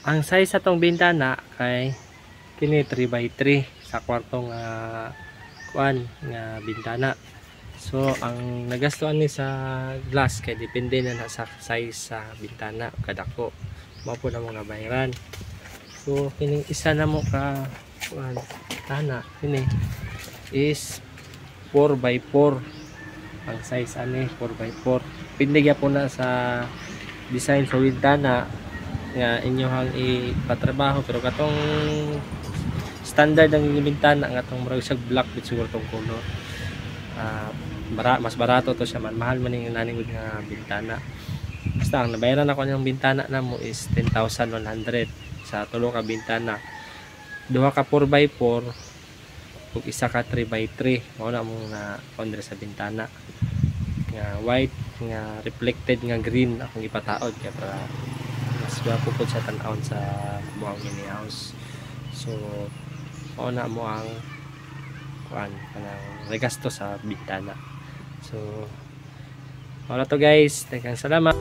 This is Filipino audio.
Ang size sa tong bintana kay kini 3x3 sa kwartong kuan nga bintana. So ang nagastuan ni sa glass kay depende na sa size sa bintana kadako. Mao po na mga bayaran. So kining isa na mo ka kuan bintana kini is 4x4 ang size ani 4x4. Pindigya po na sa design sa bintana nga inyohang ipatrabaho, pero katong standard ng bintana nga tong murag sag black bit siguro tong color. Mas barato to siya man, mahal man ning naning nga bintana. Basta ang nabayaran ako ng bintana na mo is 10,100 sa tulo ka bintana. Duha ka 4x4 ug isa ka 3x3 mao na mong na under sa bintana nga white nga reflected nga green akong ipataod kaya para mas gwapo po sa tan-awon sa buang mini house. So mao na mo ang kuan kanang regasto sa bintana. So wala to guys, daghang salamat.